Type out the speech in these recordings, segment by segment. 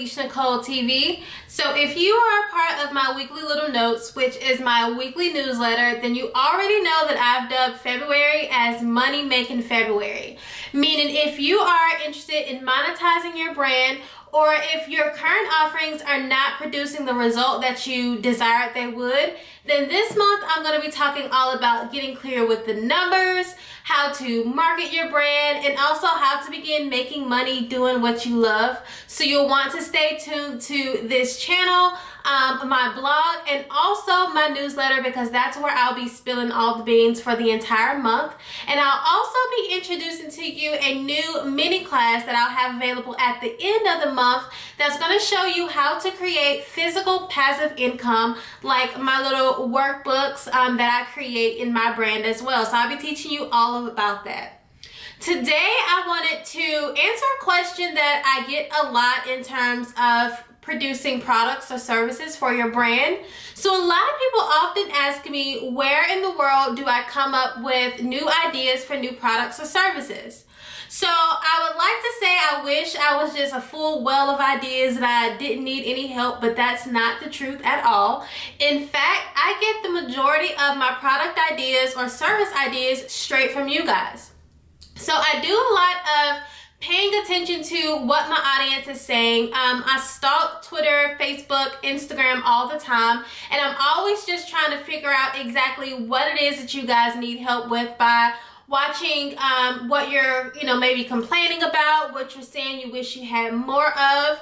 Alicia Nicole TV. So if you are a part of my weekly little notes, which is my weekly newsletter, then you already know that I've dubbed February as Money Making February. Meaning if you are interested in monetizing your brand, or if your current offerings are not producing the result that you desired they would, then this month I'm going to be talking all about getting clear with the numbers, how to market your brand, and also how to begin making money doing what you love. So you'll want to stay tuned to this channel, my blog, and also my newsletter, because that's where I'll be spilling all the beans for the entire month. And I'll also be introducing to you a new mini class that I'll have available at the end of the month that's going to show you how to create physical passive income, like my little workbooks that I create in my brand as well. So I'll be teaching you all about that. Today I wanted to answer a question that I get a lot in terms of producing products or services for your brand. So a lot of people often ask me, where in the world do I come up with new ideas for new products or services? So I would like to say I wish I was just a full well of ideas and I didn't need any help, but that's not the truth at all. In fact, I get the majority of my product ideas or service ideas straight from you guys. So I do a lot of paying attention to what my audience is saying. I stalk Twitter, Facebook, Instagram all the time, and I'm always just trying to figure out exactly what it is that you guys need help with by watching what you're maybe complaining about, what you're saying you wish you had more of,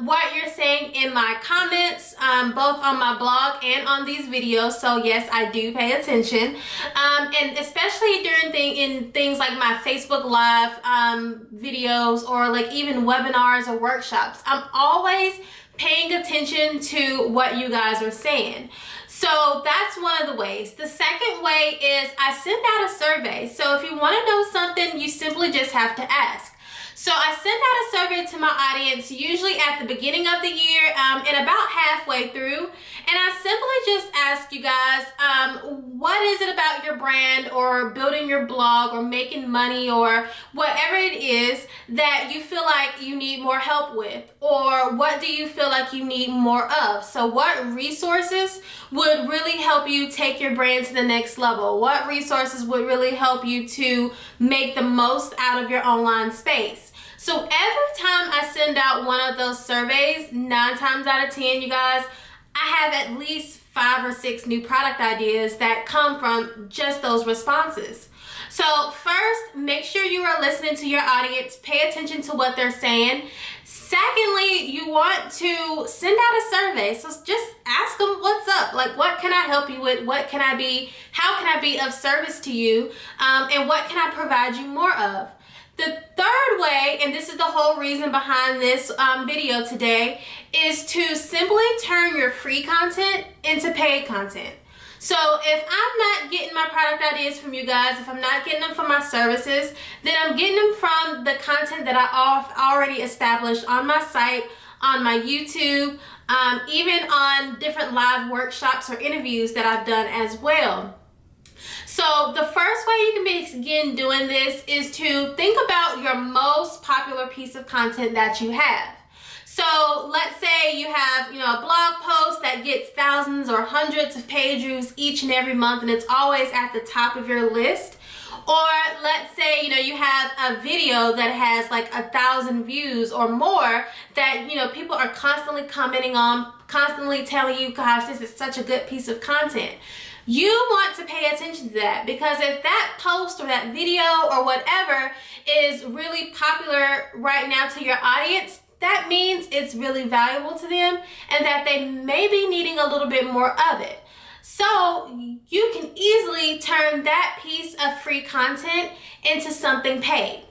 what you're saying in my comments, both on my blog and on these videos. So yes, I do pay attention, and especially during things like my Facebook Live videos, or like even webinars or workshops. I'm always paying attention to what you guys are saying. So that's one of the ways. The second way is I send out a survey. So if you want to know something, you simply just have to ask. So I send out a survey to my audience, usually at the beginning of the year and about halfway through. And I simply just ask you guys, what is it about your brand or building your blog or making money or whatever it is that you feel like you need more help with? Or what do you feel like you need more of? So what resources would really help you take your brand to the next level? What resources would really help you to make the most out of your online space? So every time I send out one of those surveys, 9 times out of 10, you guys, I have at least 5 or 6 new product ideas that come from just those responses. So first, make sure you are listening to your audience, pay attention to what they're saying. Secondly, you want to send out a survey. So just ask them what's up. Like, what can I help you with? What can I be? How can I be of service to you? And what can I provide you more of? The third way, and this is the whole reason behind this video today, is to simply turn your free content into paid content. So if I'm not getting my product ideas from you guys, if I'm not getting them from my services, then I'm getting them from the content that I already established on my site, on my YouTube, even on different live workshops or interviews that I've done as well. So the first way you can begin doing this is to think about your most popular piece of content that you have. So let's say you have, a blog post that gets thousands or hundreds of page views each and every month, and it's always at the top of your list. Or let's say, you have a video that has like 1,000 views or more that, people are constantly commenting on, constantly telling you, gosh, this is such a good piece of content. You want to pay attention to that, because if that post or that video or whatever is really popular right now to your audience, that means it's really valuable to them and that they may be needing a little bit more of it. So you can easily turn that piece of free content into something paid.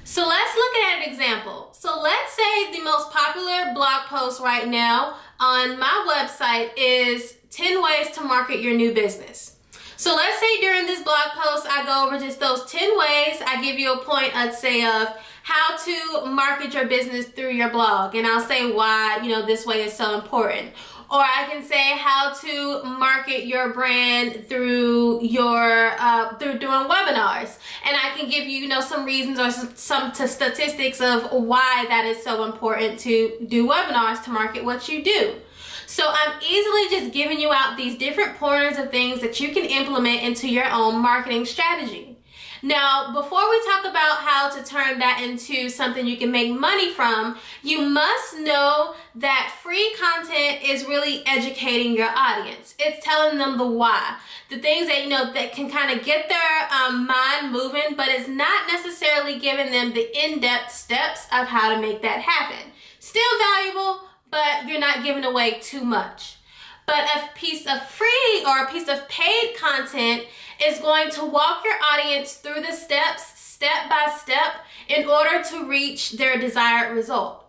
So let's look at an example. So let's say the most popular blog post right now on my website is 10 ways to market your new business. So let's say during this blog post, I go over just those 10 ways. I give you a point, I'd say, of how to market your business through your blog. And I'll say why, this way is so important. or I can say how to market your brand through your through doing webinars, and I can give you, some reasons or some statistics of why that is so important to do webinars to market what you do. So I'm easily just giving you out these different pointers of things that you can implement into your own marketing strategy. Now, before we talk about how to turn that into something you can make money from, you must know that free content is really educating your audience. It's telling them the why, the things that, that can kind of get their mind moving, but it's not necessarily giving them the in-depth steps of how to make that happen. Still valuable, but you're not giving away too much. But a piece of free or a piece of paid content is going to walk your audience through the steps, step by step, in order to reach their desired result.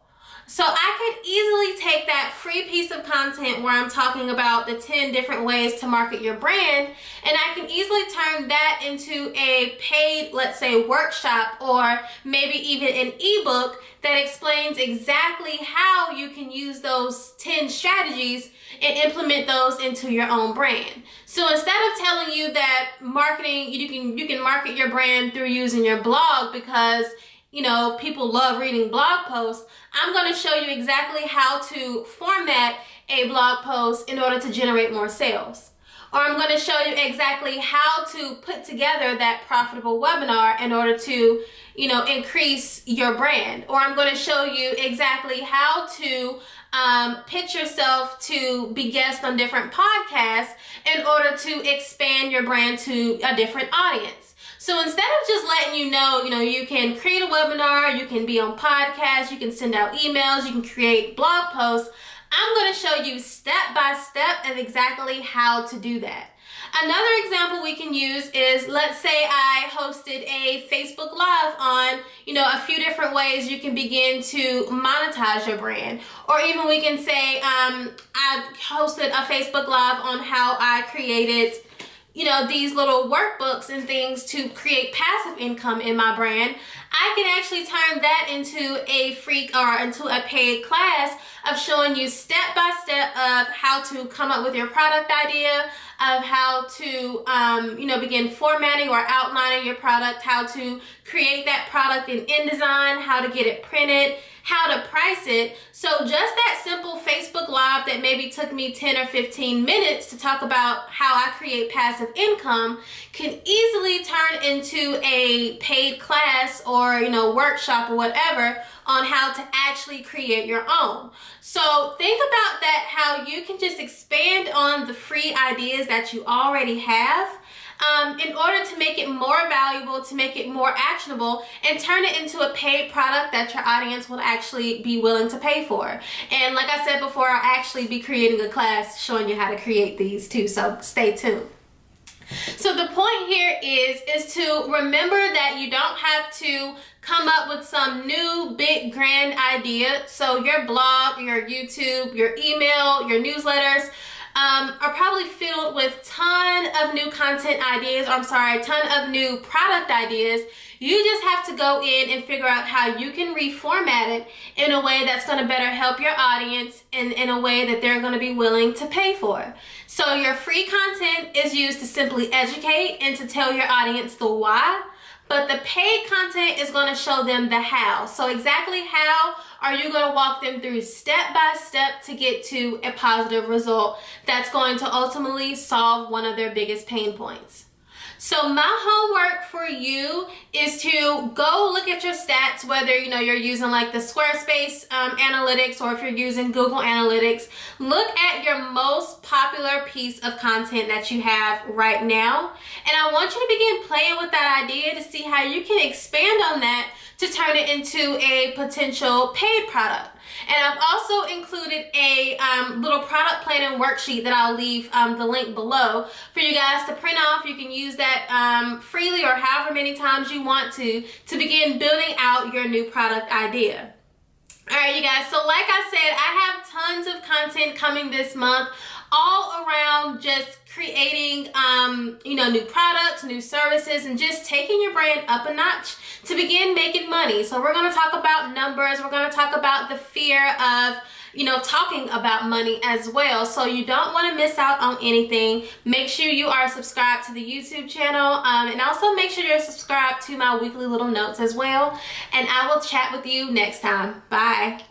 So I could easily take that free piece of content where I'm talking about the 10 different ways to market your brand, and I can easily turn that into a paid, let's say, workshop, or maybe even an ebook that explains exactly how you can use those 10 strategies and implement those into your own brand. So instead of telling you that marketing, you can market your brand through using your blog because people love reading blog posts, I'm going to show you exactly how to format a blog post in order to generate more sales. Or I'm going to show you exactly how to put together that profitable webinar in order to, increase your brand. Or I'm going to show you exactly how to pitch yourself to be guest on different podcasts in order to expand your brand to a different audience. So instead of just letting you know, you can create a webinar, you can be on podcasts, you can send out emails, you can create blog posts, I'm going to show you step by step of exactly how to do that. Another example we can use is, let's say I hosted a Facebook Live on, a few different ways you can begin to monetize your brand. Or even we can say I hosted a Facebook Live on how I created these little workbooks and things to create passive income in my brand. I can actually turn that into a free or into a paid class of showing you step by step of how to come up with your product idea, of how to begin formatting or outlining your product, how to create that product in InDesign, how to get it printed, how to price it. So just that simple Facebook Live that maybe took me 10 or 15 minutes to talk about how I create passive income can easily turn into a paid class or workshop or whatever on how to actually create your own. So think about that, how you can just expand on the free ideas that you already have in order to make it more valuable, to make it more actionable, and turn it into a paid product that your audience will actually be willing to pay for. And like I said before, I'll actually be creating a class showing you how to create these too, so stay tuned. So the point here is to remember that you don't have to come up with some new big grand idea. So your blog, your YouTube, your email, your newsletters are probably filled with ton of new content ideas, ton of new product ideas. You just have to go in and figure out how you can reformat it in a way that's going to better help your audience and in a way that they're going to be willing to pay for. So your free content is used to simply educate and to tell your audience the why, but the paid content is going to show them the how. So exactly how are you going to walk them through step by step to get to a positive result that's going to ultimately solve one of their biggest pain points. So my homework for you is to go look at your stats, whether you're using like the Squarespace analytics or if you're using Google Analytics. Look at your most popular piece of content that you have right now, and I want you to begin playing with that idea to see how you can expand on that to turn it into a potential paid product. And I've also included a little product planning worksheet that I'll leave the link below for you guys to print off. You can use that freely or however many times you want to begin building out your new product idea. All right, you guys, so like I said, I have tons of content coming this month all around just creating, new products, new services, and just taking your brand up a notch to begin making money. So we're going to talk about numbers. We're going to talk about the fear of talking about money as well. So you don't want to miss out on anything. Make sure you are subscribed to the YouTube channel, and also make sure you're subscribed to my weekly little notes as well. And I will chat with you next time. Bye.